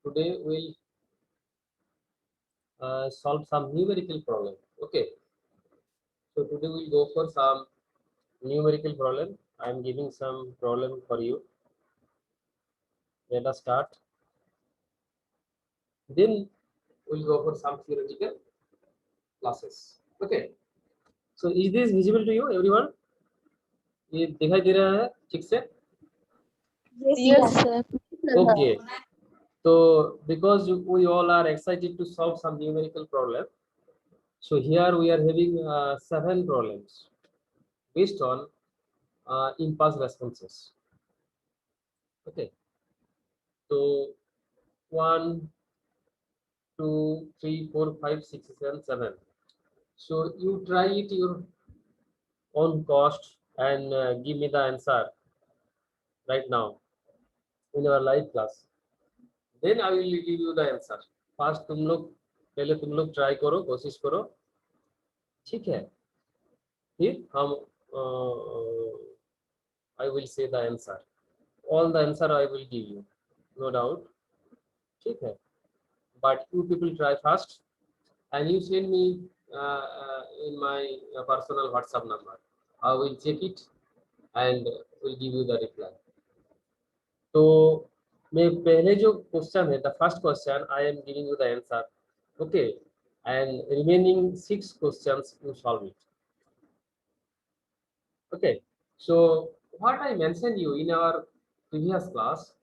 Today we'll solve some numerical problem. Okay, so today we'll go for some numerical problem. I am giving some problem for you. Let us start. Then we'll go for some theoretical classes. Okay, so is this visible to you, everyone? ये दिखाई दे रहा है ठीक से? Yes, sir. Okay. So because we all are excited to solve some numerical problem, so here we are having 7 problems based on impulse responses. Okay. So 1, 2, 3, 4, 5, 6, 7, 7. So you try it your own cost and give me the answer right now in our live class. Then I will give you the answer. First तुम लोग पहले तुम लोग try करो, कोशिश करो, ठीक है? फिर हम I will say the answer. All the answer I will give you, no doubt. ठीक है? But you people try first and you send me in my personal WhatsApp number. I will check it and will give you the reply. तो मैं पहले जो question है, the first question I am giving you the answer. Okay, and remaining 6 questions you solve it. Okay, so what I mentioned you in our previous class,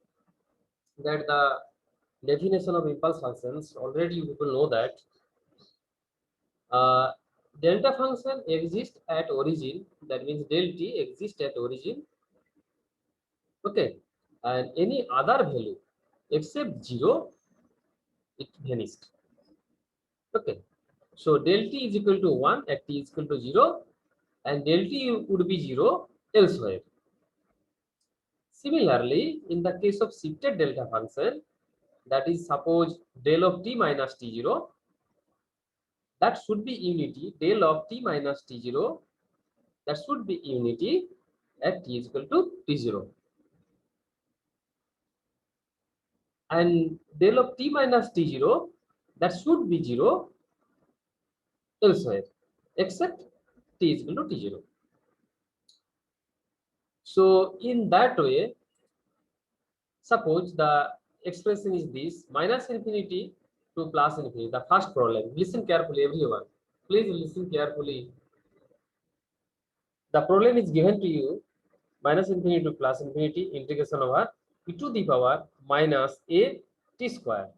that the definition of impulse functions, already you people know that delta function exists at origin, that means del t exists at origin. Okay, and any other value except 0 it vanished. Okay, so del t is equal to 1 at t is equal to 0 and del t would be 0 elsewhere. Similarly, in the case of shifted delta function, that is suppose del of t minus t0, that should be unity del of t minus t0, that should be unity at t is equal to t0, and del of t minus t0, that should be 0 elsewhere except t is equal to t0. So in that way, suppose the expression is this, minus infinity to plus infinity, the first problem. Listen carefully, everyone. Please listen carefully. The problem is given to you, minus infinity to plus infinity integration over e to the power minus a t square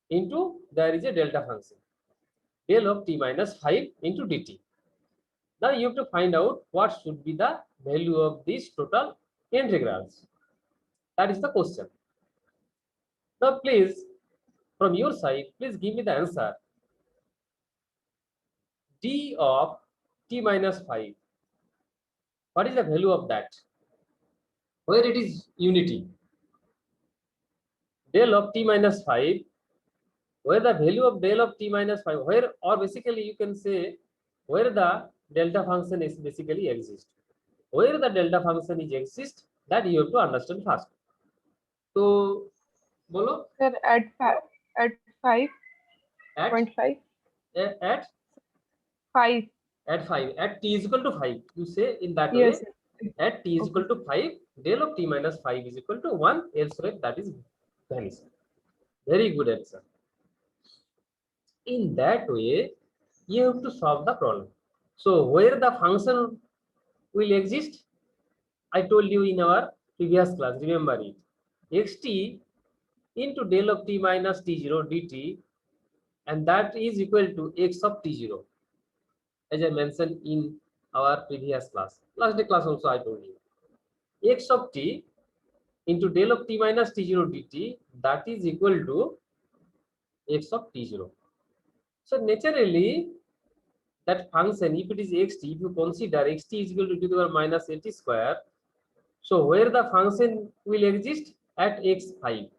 into there is a delta function del of t minus 5 into dt. Now you have to find out what should be the value of these total integrals. That is the question. Now please, from your side, please give me the answer. D of t minus 5. What is the value of that? Where it is unity? Del of t minus 5. Where the value of del of t minus 5? Where, or basically you can say where the delta function is basically exists. Where the delta function is exists, that you have to understand first. So, bolo. Sir, at 5.5. At 5. At 5, at t is equal to 5, you say in that Yes, way. sir. At t is Okay. equal to 5, del of t minus 5 is equal to 1, elsewhere that is vanished. Very good answer. In that way, you have to solve the problem. So where the function will exist, I told you in our previous class, remember it. Xt into del of t minus t0 dt, and that is equal to x of t0, as I mentioned in our previous class. Last day class also I told you. X of t into del of t minus t0 dt, that is equal to x of t0. So naturally, that function, if it is xt, if you consider xt is equal to t to the power minus at square, so where the function will exist? At x5.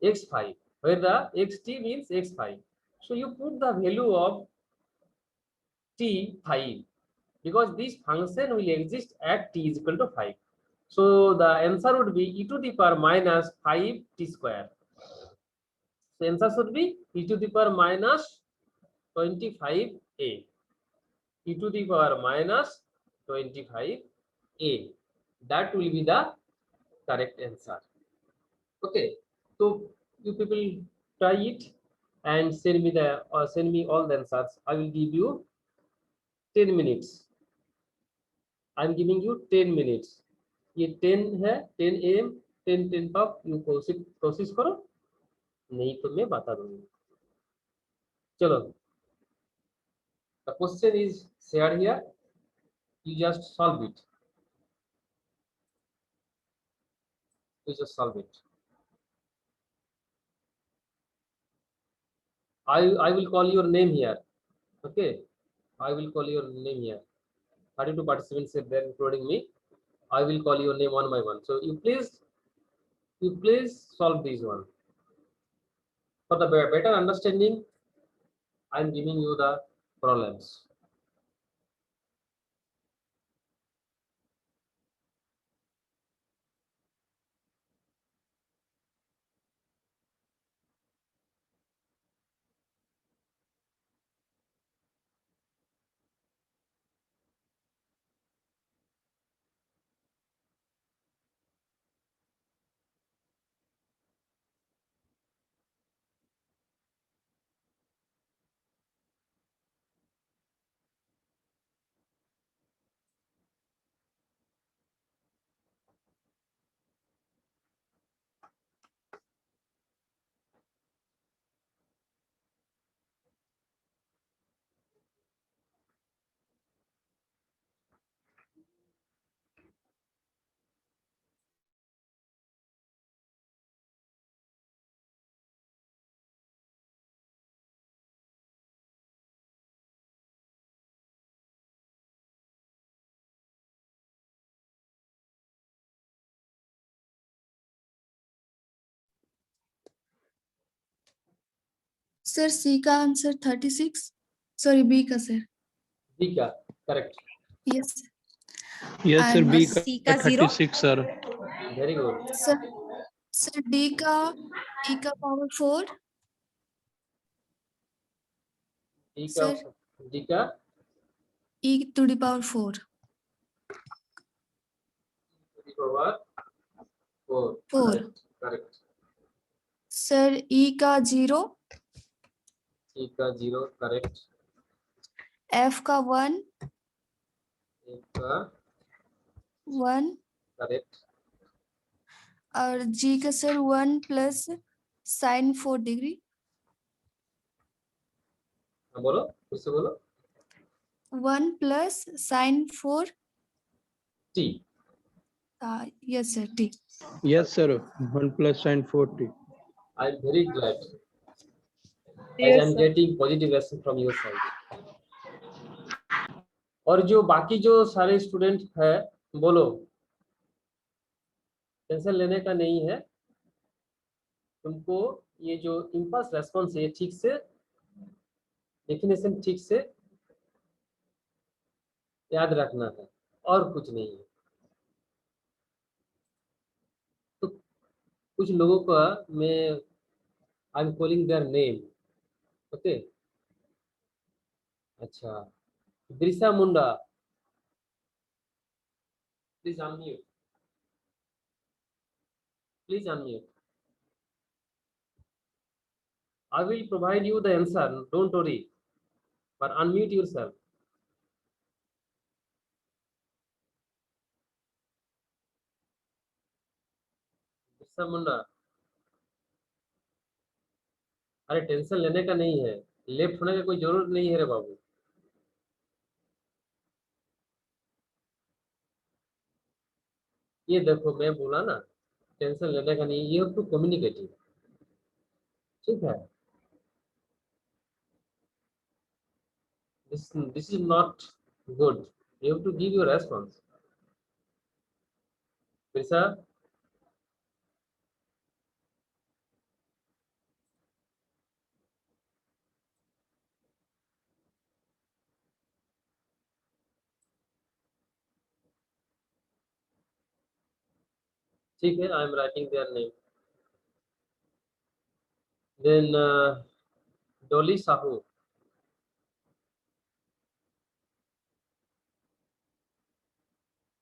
x5, where the xt means x5. So you put the value of t5, because this function will exist at t is equal to 5. So the answer would be e to the power minus 5t square. So answer should be e to the power minus 25a. E to the power minus 25a. That will be the correct answer. Okay. So you people try it and send me all the answers. I will give you 10 minutes. I am giving you 10 minutes. ये 10 है 10 am 10 तक you कोशिश करो, नहीं तो मैं बता दूंगा. चलो, the question is shared here, you just solve it, you just solve it. I will call your name here. Okay, I will call your name here. 32 participants are there including me. I will call your name one by one, so you please solve this one. For the better understanding, I am giving you the problems. Sir C का answer 36, sorry B का sir. B का correct. Yes Yes, sir. And B C का का 0 36, sir. Very good. Sir D का power 4. D का Sir. D का e to the power 4. power 4. 4. Correct. Sir e का 0. E का 0 correct. f का 1. F का 1. correct. और g का सर 1 प्लस sin 4 डिग्री. हाँ बोलो, फिर से बोलो. 1 plus sin 4. T. Yes sir t. Yes, sir. 1 plus sin 40. I am very glad as Yes, I am sir. getting positive reaction from your side. और जो बाकी जो सारे स्टूडेंट है, बोलो, टेंशन लेने का नहीं है. तुमको ये जो इम्पल्स रेस्पॉन्स है ठीक से डेफिनेशन ठीक से याद रखना है और कुछ नहीं है. तो कुछ लोगों का मैं I am calling their name. Okay, अच्छा, Birsa Munda, please unmute, please unmute. I will provide you the answer, don't worry, but unmute yourself. Birsa Munda, अरे टेंशन लेने का नहीं है, लेफ्ट होने का कोई जरूरत नहीं है रे बाबू. ये देखो मैं बोला ना, टेंशन लेने का नहीं, ये टू कम्युनिकेटिव. ठीक है, this is not good, you have to give your response. Birsa, ठीक है, I am writing their name. Then Doli Sahu,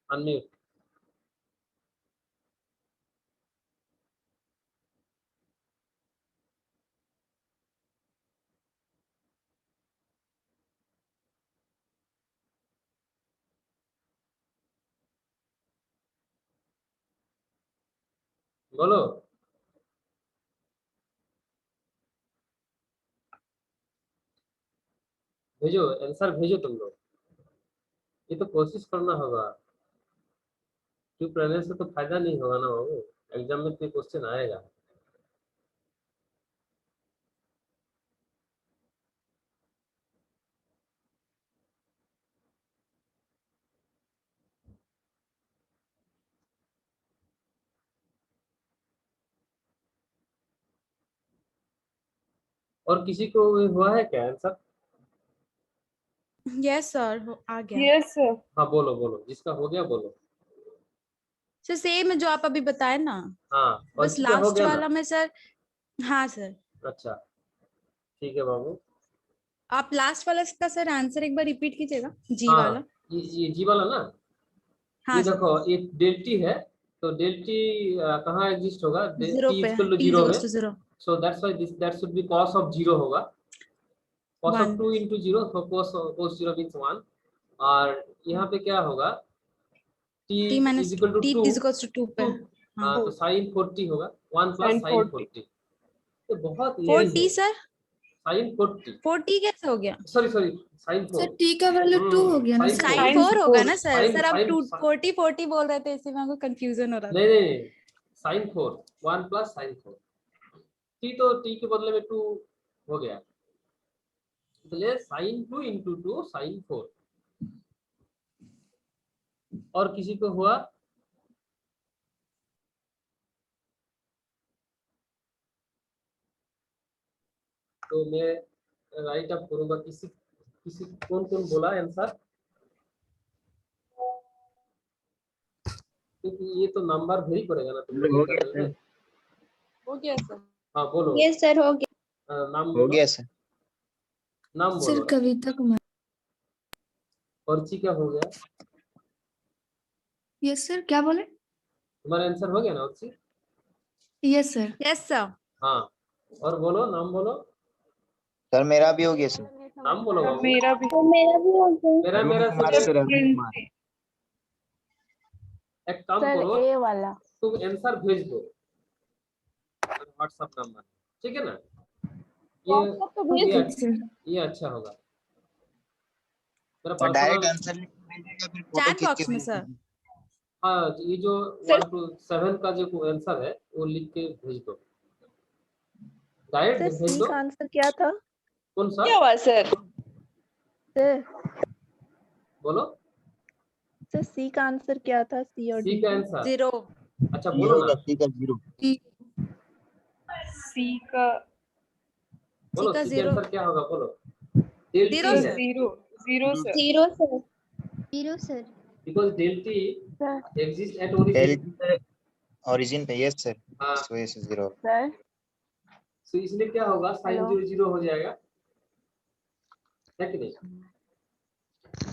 unmute. बोलो। भेजो आंसर, भेजो तुम लोग। ये तो कोशिश करना होगा, चुप रहने से तो फायदा नहीं होगा ना बाबू, एग्जाम में तो क्वेश्चन आएगा। और किसी को हुआ है क्या आंसर? यस सर, आ गया। Yes, sir. हाँ बोलो बोलो, जिसका हो गया बोलो। सर सेम जो आप अभी बताए ना, हाँ, और बस किसी का हो लास्ट गया वाला ना? में सर। हाँ सर, अच्छा, ठीक है बाबू। आप लास्ट वाला का सर आंसर एक बार रिपीट कीजिएगा, जी हाँ, वाला। ये जी वाला ना, हाँ ये सर, देखो, ये डेल टी है, तो डेल टी कहाँ एग्जिस्ट होगा? जीरो टी पे, इक्वल टू टी जीरो में। To zero, so that's why this that should be cos of zero होगा। cos of 1 2 into 0, so cos 0 means 1। और यहाँ पे क्या होगा? t t minus is equal to t 2, is equals to 2 पे। 2, हाँ, तो sin 40 होगा, 1 प्लस Sin sin 40. 40। तो बहुत यही 4t है, सर, sin 40, 4t कैसे हो गया? Sorry sorry, sin sir 4। T का वैल्यू 2 हो गया ना sin सर। 4, साइन Sin 4 होगा 4. ना सर। sin सर आप sin 40 बोल रहे थे, इसी में हमको कंफ्यूजन हो रहा था। नहीं नहीं, sin 4, 1 प्लस sin 4। t तो t के बदले में 2 हो गया, इसलिए sin 2 into 2 sin 4। और किसी को हुआ? तो मैं राइट अप करूंगा। किसी किसी कौन कौन बोला आंसर? क्योंकि ये तो नंबर भेज पड़ेगा ना तुम लोग के करने में। हो गया सर। हाँ बोलो। यस सर, हो गया। नाम हो बोलो, गया सर। नाम सर बोलो। कविता कुमार। पर्ची क्या हो गया? यस सर, क्या बोले? तुम्हारा आंसर हो गया ना पर्ची? Yes sir. यस सर, हाँ, और बोलो, नाम बोलो, सर मेरा भी हो गया सर। नाम बोलो सर बाबू। मेरा भी। तो मेरा भी हो गया। मेरा अरुण मेरा कुमार सब सर, अरुण कुमार। Prince. एक काम सर करो, ए वाला। तुम आंसर भेज दो व्हाट्सएप नंबर, ठीक है ना? व्हाट्सएप पे भेज ये ठीक सर। ये अच्छा होगा। मेरा सर डायरेक्ट पर्सनल, आंसर लिख के भेजिएगा, फिर फोटो चैट खींच के बॉक्स में भेज सर। दीजिए। हाँ, ये जो सर 1 to 7 का जो आंसर है वो लिख के भेज दो, डायरेक्ट सर भेज सी दो। का आंसर क्या था? कौन सा? क्या हुआ सर? सर बोलो, सर सी का आंसर क्या था? सी और सी डी का का? आंसर। जीरो। अच्छा सी बोलो ना, होगा, सी का 0। C का बोलो का सी का जीरो, आंसर क्या होगा, बोलो। डेल जीरो टी सर है, sir. Zero zero sir. Zero. Zero sir. Because del t sir exist at L origin. Origin पे, यस सर। हाँ, इस वजह से 0। सर तो इसलिए क्या होगा, साइन हेलो 0 0 हो जाएगा, है कि नहीं?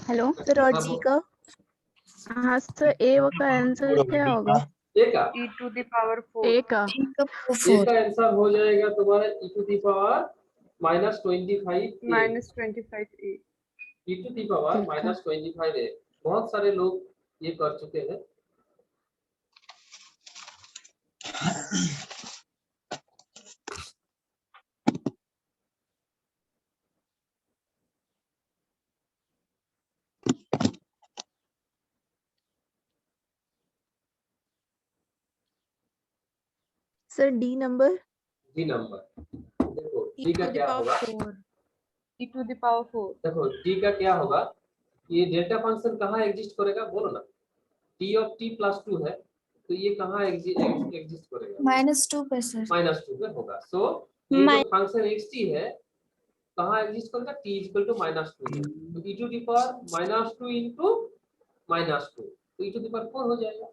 हेलो सर, और हाँ डी का? हाँ सर, ए का आंसर क्या होगा? ए का E to the power 4. ए का? टी का ए 4। का आंसर हो जाएगा तुम्हारा e to the power -25a। -25a. e to the power ठीक है। -25a। बहुत सारे लोग ये कर चुके हैं। Sir D number? D number, देखो ई डी टू का द क्या पावर होगा, 4। E to the power 4. देखो डी का क्या होगा। ये डेल्टा फंक्शन कहाँ एग्जिस्ट करेगा, बोलो ना। टी ऑफ टी प्लस 2 है, तो ये कहाँ एग्जिस्ट करेगा? -2 पे सर। -2 पे होगा। सो ये जो फंक्शन एक्स टी है कहाँ एग्जिस्ट करेगा? टी इक्वल टू -2 में। तो e to the power -2 into -2, तो e टू द पावर 4 हो जाएगा।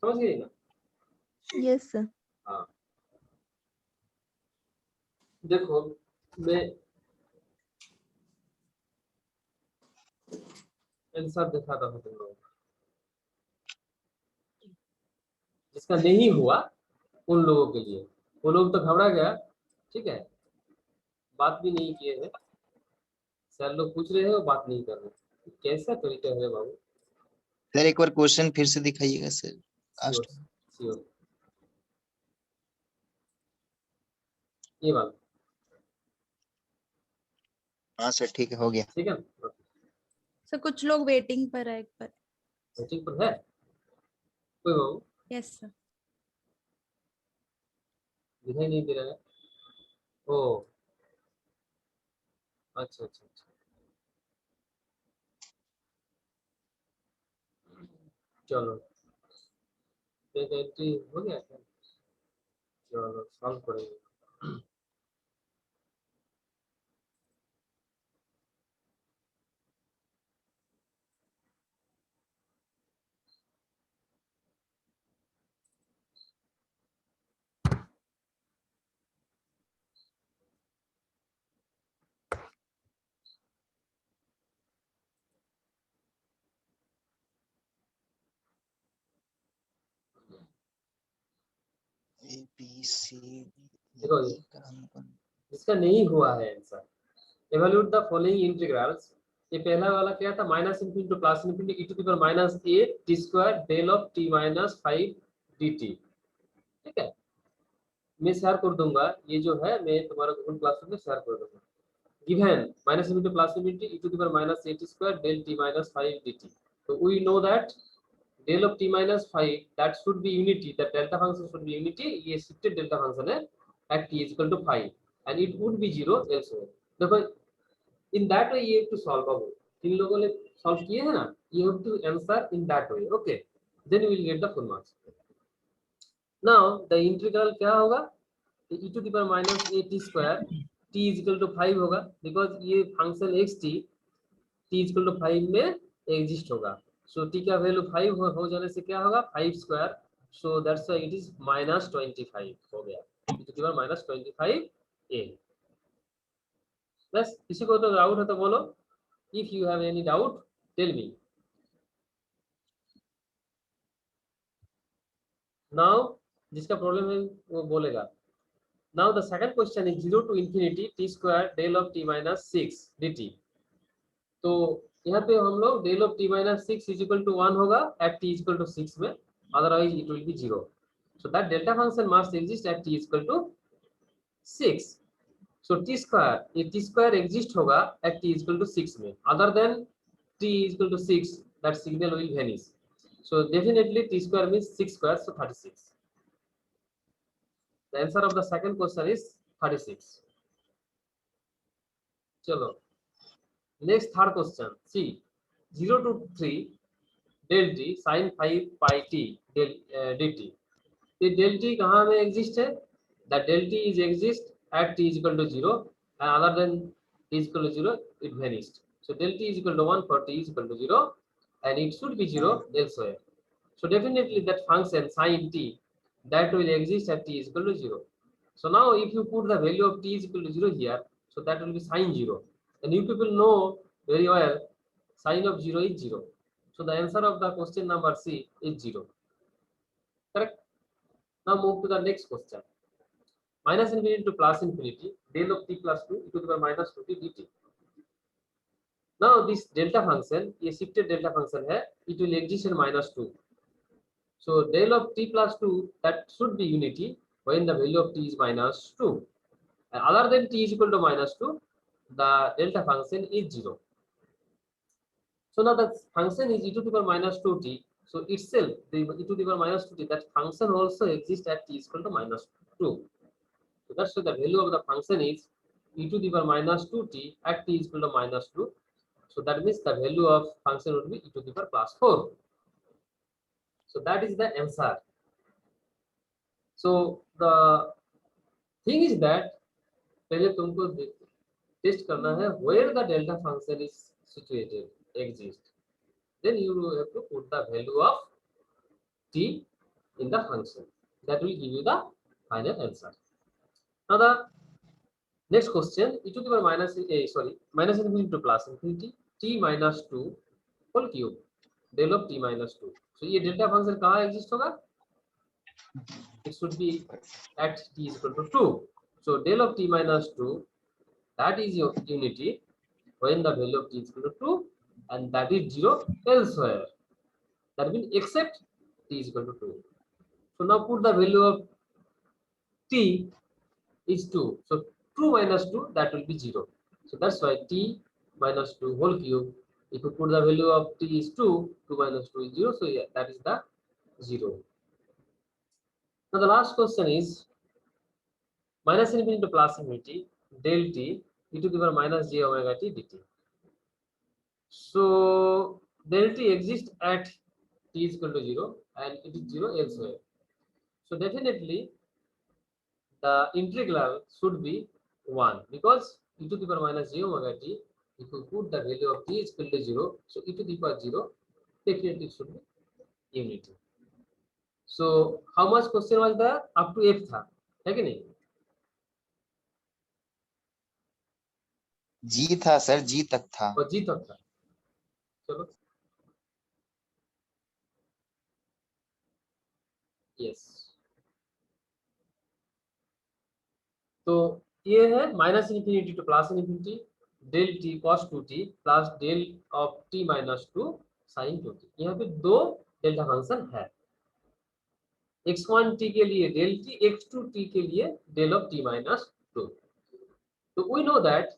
समझ गए ना? Yes, sir. हाँ, देखो मैं आंसर दिखाता हूँ तुम लोगों को। जिसका नहीं हुआ उन लोगों के लिए, वो लोग तो घबरा गया, ठीक है, बात भी नहीं किए हैं, सर लोग पूछ रहे हैं वो बात नहीं कर रहे। कैसा तरीका है बाबू? सर एक बार क्वेश्चन फिर से दिखाइएगा सर। Sure, sure. ये बात हाँ सर ठीक है, हो गया। ठीक है, सर कुछ लोग वेटिंग पर है एक बार। सेटिंग पर है कोई बाबू? Yes sir. दिखाई नहीं दे रहा है। ओ अच्छा अच्छा अच्छा, चलो एक एंट्री हो गया क्या? चलो सॉल्व करेंगे। ए बी सी देखो इसका नहीं हुआ है answer. evaluate the following integrals। ये पहला वाला क्या था? Minus infinity to plus infinity e to the power minus a t square del of t minus 5 dt। ठीक है, मैं शेयर कर दूंगा, ये जो है मैं तुम्हारा गूगल क्लासरूम में शेयर कर दूंगा। Given minus infinity plus infinity e to the power minus a t square del t minus 5 dt। तो we know that del of t minus 5 that should be unity, the delta function should be unity, ये shifted delta function है at t is equal to 5 and it would be 0 elsewhere। देखो in that way you have to solve अब इन लोगों ने solve किए हैं ना, you have to answer in that way, okay, then you will get the full marks। now the integral क्या होगा? e to the power minus a t square t is equal to 5 होगा because ये function xt t is equal to 5 में exist होगा। सो t का value 5 हो जाने से क्या होगा? 5 square, so that's why it is minus 25 हो गया, e to the power minus 25 a। बस किसी को तो डाउट है तो बोलो, if you have any doubt tell me. Now जिसका प्रॉब्लम है वो बोलेगा। Now the second question is 0 to infinity t square del of t minus 6 dt। तो यहाँ पे हम लोग del of t minus 6 is equal to 1 होगा at t is equal to 6 में, otherwise it will be 0। so that delta function must exist at t is equal to 6। so t square, ये t square exist होगा at t is equal to 6 में, other than t is equal to 6 that signal will vanish। so definitely t square means 6 square, so 36। the answer of the second question is 36। चलो next third question C 0 to 3 del t sin 5 pi t del dt। ये del t कहाँ में exist है? The del t is exist at t is equal to 0 and other than t is equal to 0 it vanished। so del t is equal to 1 for t is equal to 0 and it should be 0 elsewhere। so definitely that function sin t that will exist at t is equal to 0। so now if you put the value of t is equal to 0 here, so that will be sin 0 and you people know very well sin of 0 is 0। so the answer of the question number C is 0, correct। now move to the next question, minus infinity to plus infinity del of t plus 2 e to the power minus 2t dt। now this delta function, ये shifted delta function है, it will exist in minus 2। so del of t plus 2 that should be unity when the value of t is minus 2 and other than t is equal to minus 2 the delta function is 0। so now the function is e to the power minus 2t, so itself the e to the power minus 2t, that function also exists at t is equal to minus 2। so that's why the value of the function is e to the power minus 2t at t is equal to minus 2। so that means the value of function would be e to the power plus 4। so that is the answer। so the thing is that पहले तुमको test करना है where the delta function is situated exist, then you have to put the value of t in the function. That will give you the final answer. Now the next question, e to the power minus infinity to plus infinity t minus 2 whole cube del of t minus 2. So ये delta function कहाँ exist होगा? It should be at t is equal to 2. So del of t minus 2, that is your unity when the value of t is equal to 2, and that is 0 elsewhere. That means except t is equal to 2. So now put the value of t is 2. So 2 minus 2, that will be 0. So that's why t minus 2 whole cube. If you put the value of t is 2, 2 minus 2 is 0. So yeah, that is the 0. Now the last question is minus infinity to plus infinity del t e to the power minus j omega t dt. So del t exists at t is equal to 0 and it is 0 elsewhere. So definitely the integral should be 1 because e to the power minus j omega t, if you put the value of t is equal to 0, so e to the power 0 definitely should be unity. So how much question was there? Up to f था, है कि नहीं? जी था sir, जी तक था। और जी तक था। चलो यस, तो ये है minus infinity to plus infinity del t cos 2t plus del of t minus 2 sine 2t। यहाँ पे दो डेल्टा फंक्शन है, x1 t के लिए डेल t, x2 t के लिए डेल ऑफ t माइनस 2। तो we know that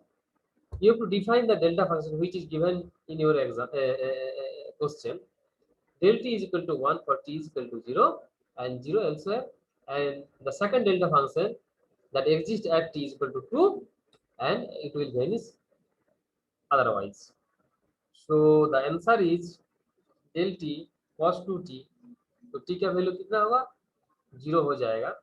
you have to define the delta function which is given in your exam question. Del t is equal to 1 for t is equal to 0 and 0 elsewhere, and the second delta function that exists at t is equal to 2 and it will vanish otherwise. So the answer is del t cos 2t. तो t का value कितना होगा? 0 हो जाएगा.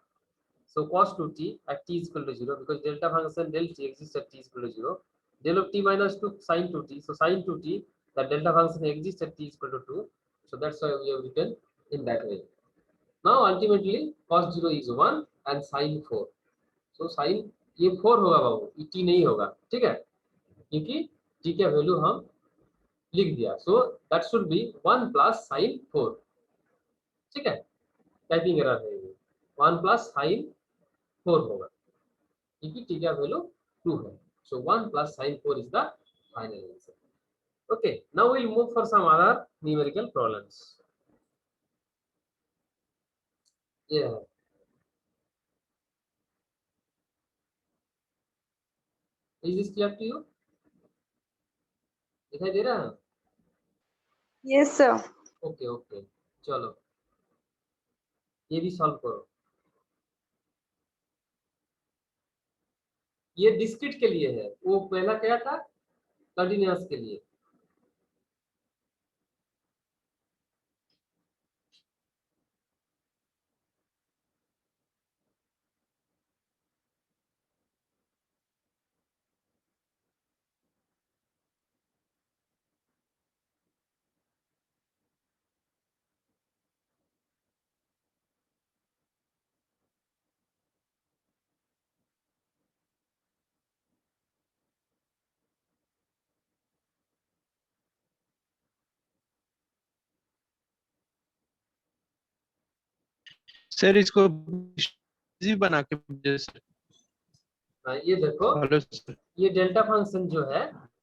So cos 2t at t is equal to 0 because delta function del t exists at t is equal to 0. Del of t minus 2 sin 2t. So sin 2t, the delta function exists at t is equal to 2. So that's why we have written in that way. Now ultimately cos 0 is 1 and sin 4. So sin ये 4 होगा बाबू, ये t नहीं होगा, ठीक है, क्योंकि t का value हम लिख दिया. So that should be 1 plus sin 4. ठीक है, टाइपिंग एरर है ये, 1 plus sin 4 होगा क्योंकि t का वैल्यू 2 है. So 1 plus sin 4 is the final answer. Okay, now we'll move for some other numerical problems. Yeah. Is this clear to you? दिखाई दे रहा है? Yes, sir. Okay, okay. चलो ये भी सॉल्व करो. ये डिस्क्रीट के लिए है, वो पहला क्या था? कंटीन्यूअस के लिए. सर इसको इजी बना के भेजिए सर। ये देखो, हेलो सर, ये डेल्टा फंक्शन जो है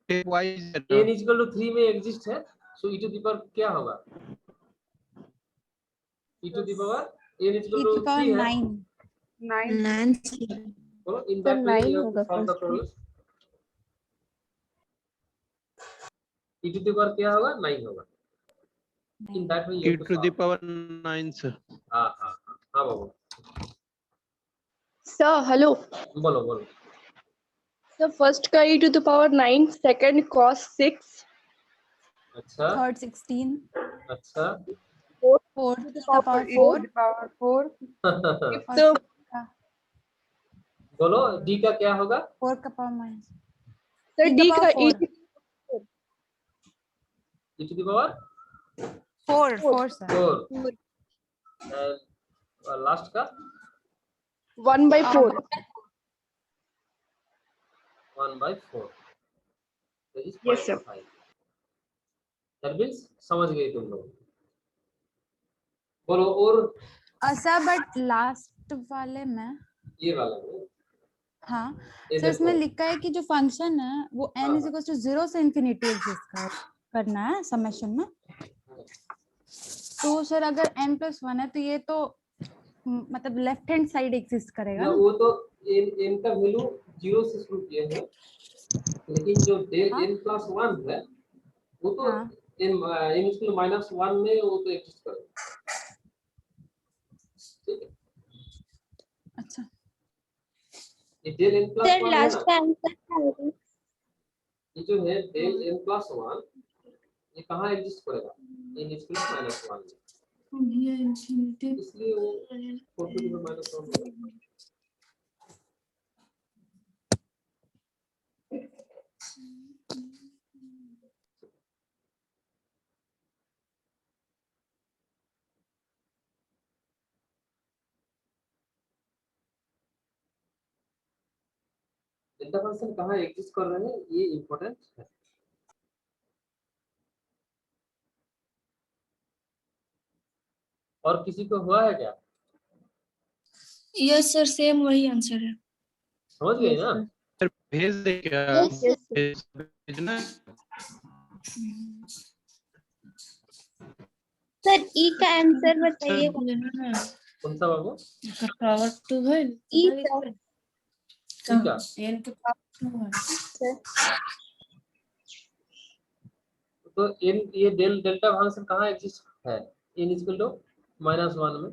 टेप वाइज n इक्वल टू 3 में एग्जिस्ट है. So e to the power क्या होगा? e to the power n equal to 3 है. 9. बोलो in that way you have to solve the problem. e to the power क्या होगा? 9 होगा. In that way you e have to to the power 9 sir. हां हां हां बाबू Sir, hello. बोलो बोलो. The first का e to the power 9, second cos 6, अच्छा Third 16. अच्छा. Fourth To the power power 4. 4. so बोलो d का क्या होगा? 4 का power minus. sir E d का का power e e to the power 4. 4 sir. 4 and last का 1/4. 1/4 that is Yes, sir. 0.5. That means समझ गए तुम लोग। बोलो और सर बट लास्ट वाले में ये वाला है। हाँ ये सर इसमें देखो, लिखा है कि जो फंक्शन है वो n हाँ, इज इक्वल टू 0 से इंफिनिटी एग्जिस्ट करना है समेशन में। तो सर अगर n+1 है तो ये तो मतलब लेफ्ट हैंड साइड एग्जिस्ट करेगा ना ना। वो तो n का वैल्यू 0 से शुरू किए हैं, लेकिन जो डेल हाँ? n+1 है वो तो हाँ n इसके -1 में वो तो एग्जिस्ट करेगा। ठीक है, अच्छा ये डेल n+1 Sir, है last ना, का answer क्या होगा? ये जो है डेल n+1 ये कहाँ एग्जिस्ट करेगा? n इसके -1 में, इसलिए वो 4 to the -1 होगा। डेल्टा फंक्शन कहाँ एग्जिस्ट कर रहे हैं ये इम्पोर्टेंट है। और किसी को हुआ है क्या? यस सर सेम वही आंसर है। समझ गए ना? सर भेज दे क्या? Yes, yes, sir. भेजना है? Sir, E का आंसर बताइए। कौन सा बाबू? पावर 2 है E sir. ठीक है, n के पावर 2 है। Sir. तो n ये डेल्टा फंक्शन कहाँ एग्जिस्ट है? n इक्वल टू -1 में,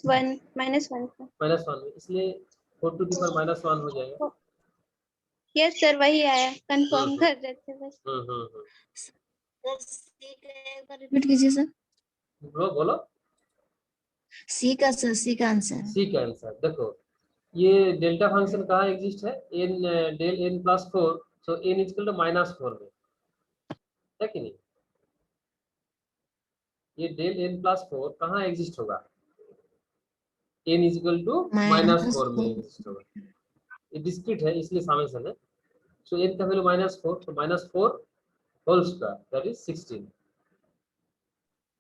1 -1 sir. -1 में, इसलिए 4 to the power -1 हो जाएगा। Yes sir, वही आया, कंफर्म कर रहे थे बस। रिपीट कीजिए सर। बोलो बोलो। सी का सर सी का आंसर। सी का आंसर देखो, ये डेल्टा फंक्शन कहाँ एग्जिस्ट है? n del n+4, so n equal to -4 में, है कि नहीं? ये डेल n+4 कहाँ एग्जिस्ट होगा? n इक्वल टू -4 में एग्जिस्ट होगा। ये डिस्क्रीट है इसलिए समेशन है। सो n का वैल्यू -4, तो -4 whole square that is 16,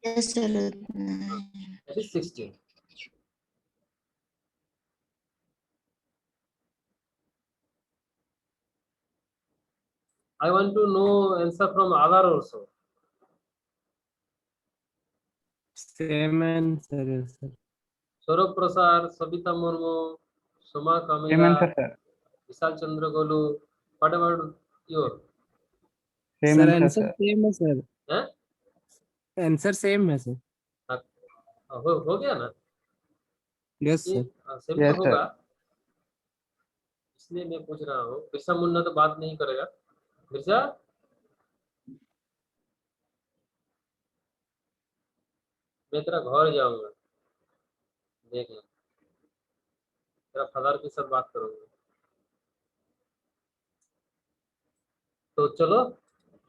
yes sir that is 16। I want to know answer from other also. Same answer है sir. Saurabh Prasad, Savita Murmu, Suma same Kamila, answer sir. Vishal Chandra Golu, what about your? Same sir answer answer sir. Same है sir. हैं? Answer same है sir. हो गया ना? Yes ये sir. Same Yes, तो होगा, इसलिए मैं पूछ रहा हूँ। बिरसा मुन्ना तो बात नहीं करेगा। बिरसा, मैं तेरा घर जाऊंगा, देख ले, तेरा फादर के साथ बात करूंगा। तो चलो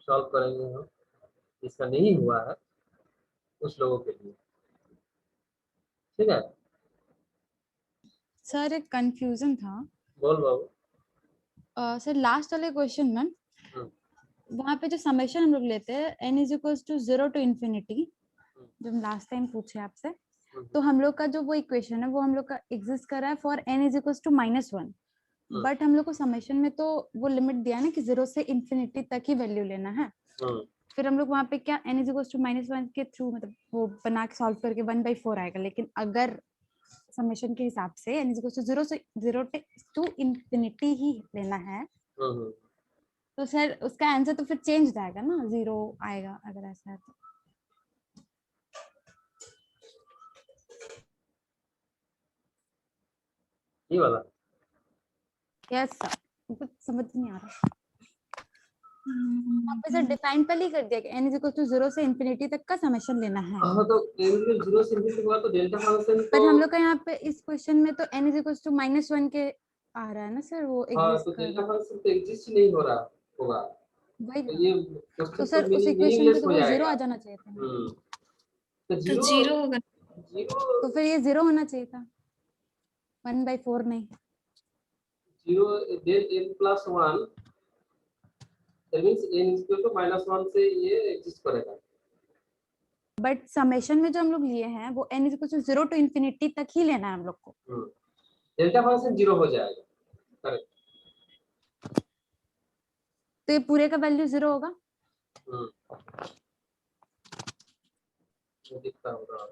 सॉल्व करेंगे हम, इसका नहीं हुआ है उस लोगों के लिए, ठीक है? सर एक कंफ्यूजन था। बोल बाबू। सर लास्ट वाले क्वेश्चन में वहाँ पे जो समेशन हम लोग लेते हैं n is equals to 0 to infinity, जो हम लास्ट टाइम पूछे आपसे, तो हम लोग का जो वो इक्वेशन है वो हम लोग का एग्जिस्ट कर रहा है for n is equals to -1, but हम लोग को समेशन में तो वो लिमिट दिया है ना कि 0 से इंफिनिटी तक ही वैल्यू लेना है। फिर हम लोग वहाँ पे क्या n इज इक्वल्स टू -1 के थ्रू मतलब वो बना के सॉल्व करके 1/4 आएगा, लेकिन अगर समेशन के हिसाब से n is equals to 0 to infinity ही लेना है तो सर उसका आंसर तो फिर चेंज जाएगा ना, 0 आएगा अगर ऐसा है तो। ये वाला यस सर, कुछ समझ नहीं आ रहा। आप सर डिफाइन पहले ही कर दिया कि n इज इक्वल टू 0 से इंफिनिटी तक का समेशन लेना है। हाँ, तो n 0 से इंफिनिटी के बाद तो डेल्टा फंक्शन तो, पर हम लोग का यहाँ पे इस क्वेश्चन में तो n इज इक्वल टू -1 के आ रहा है ना सर, वो हाँ, एग्जिस्ट तो कर डेल्टा रहा है। फंक्शन तो एग्जिस्ट नहीं हो रहा होगा, वही तो ना। ये तो क्वेश्चन सर तो उस इक्वेशन पे मीनिंगलेस तो हो वो 0 जाएगा। आ जाना चाहिए था। तो तो 0 होगा। जीरो तो फिर ये 0 होना चाहिए था, 1/4 नहीं। Zero del n plus 1 that means n is equal to -1 से ये एग्जिस्ट करेगा। बट समेशन में जो हम लोग लिए हैं वो n इज 0 टू इंफिनिटी तक ही लेना है हम लोग को। डेल्टा फंक्शन 0 हो जाएगा, करेक्ट। तो ये पूरे का वैल्यू 0 होगा। वो दिखता होगा।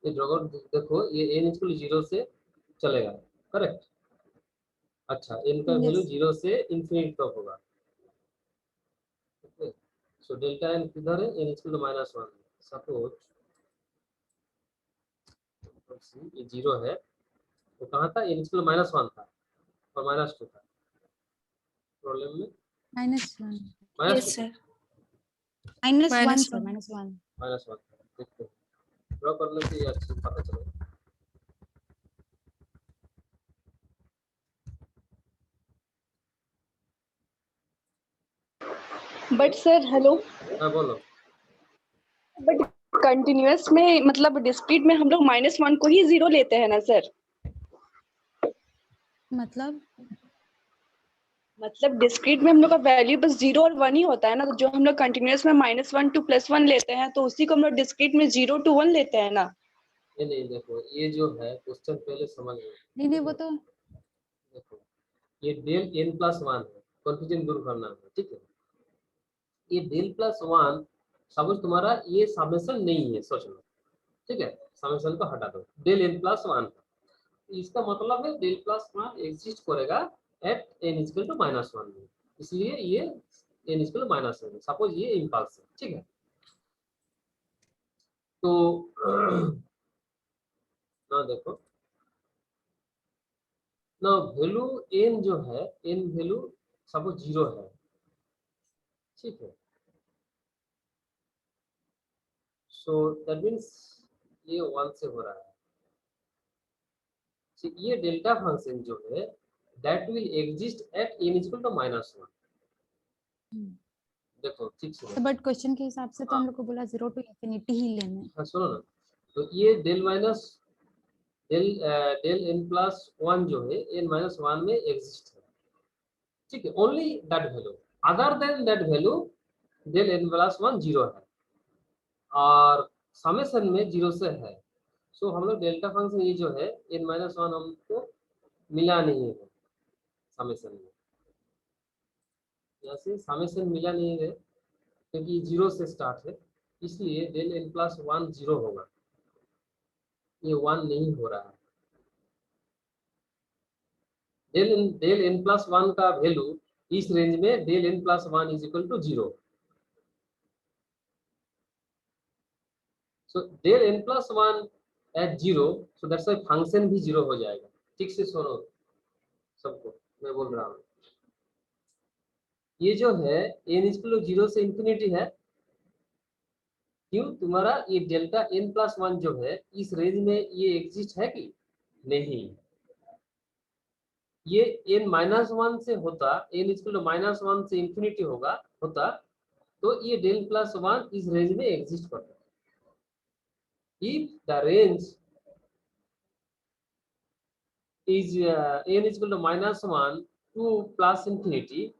ये ड्रॉगर देखो, ये n इक्वल 0 से चलेगा, करेक्ट। अच्छा, n का वैल्यू 0 से इंफिनिटी तक होगा। ओके, सो डेल्टा n किधर है? n equal -1। सपोज ये 0 है, तो कहाँ था? n इक्वल -1 था और -2 था प्रॉब्लम में। -1 यस सर, -1 -1 -1 देखते हैं, ड्रॉ करने से ये अच्छे पता चलेगा। बट सर हेलो, हाँ बोलो। बट कंटिन्यूअस में मतलब डिस्क्रीट में हम लोग -1 को ही 0 लेते हैं ना सर? मतलब डिस्क्रीट में हम लोग का वैल्यू बस 0 और 1 ही होता है ना, तो जो हम लोग कंटिन्यूअस में -1 to +1 लेते हैं तो उसी को हम लोग डिस्क्रीट में 0 to 1 लेते हैं ना। ये नहीं, देखो ये जो है क्वेश्चन पहले समझ लो। नहीं वो तो देखो ये डेल n + 1 है, कंफ्यूजन दूर करना है, ठीक है। ये डेल +1 सपोज तुम्हारा ये समेशन नहीं है, सोच लो, ठीक है। समेशन को हटा दो, डेल n + 1, इसका मतलब है डेल +1 एग्जिस्ट करेगा एट n = -1 में, इसलिए ये n = -1। सपोज ये इम्पल्स है, ठीक है। तो ना देखो ना, वैल्यू n जो है, n वैल्यू सपोज 0 है, ठीक है। सो दैट मीन्स ये 1 से हो रहा है। So, ये डेल्टा फंक्शन जो है that will exist at n = -1। देखो ठीक से, बट क्वेश्चन के हिसाब से तो हम लोग को बोला 0 टू इंफिनिटी ही लेना है। हाँ सुनो ना, तो ये डेल n + 1 जो है n - 1 में एग्जिस्ट है, ठीक है। Only that value, other than that value del n + 1 0 है और समेशन में 0 से है। सो हम लोग डेल्टा फंक्शन ये जो है n - 1 हमको मिला नहीं है समेशन में, यहाँ से समेशन मिला नहीं है क्योंकि 0 से स्टार्ट है, इसलिए डेल n + 1 0 होगा, ये 1 नहीं हो रहा है। डेल n + 1 का वैल्यू इस रेंज में del n + 1 = 0। So del n + 1 at 0, so that's why function भी 0 हो जाएगा। ठीक से सुनो सबको, मैं बोल रहा हूँ, ये जो है n = 0 से इंफिनिटी है, क्यों? तुम्हारा ये डेल्टा n + 1 जो है इस रेंज में ये एग्जिस्ट है कि नहीं? ये n - 1 से होता, n = -1 से इंफिनिटी होता, तो ये डेल + 1 इस रेंज में एग्जिस्ट करता। If the range is n = -1 to +∞,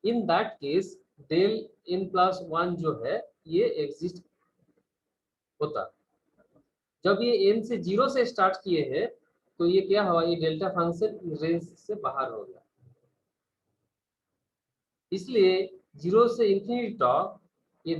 in that case del n + 1 जो है ये एग्जिस्ट होता। जब ये n से 0 से स्टार्ट किए हैं तो ये क्या हुआ, ये डेल्टा फंक्शन रेंज से बाहर हो गया, इसलिए 0 से इंफिनिटी तक ये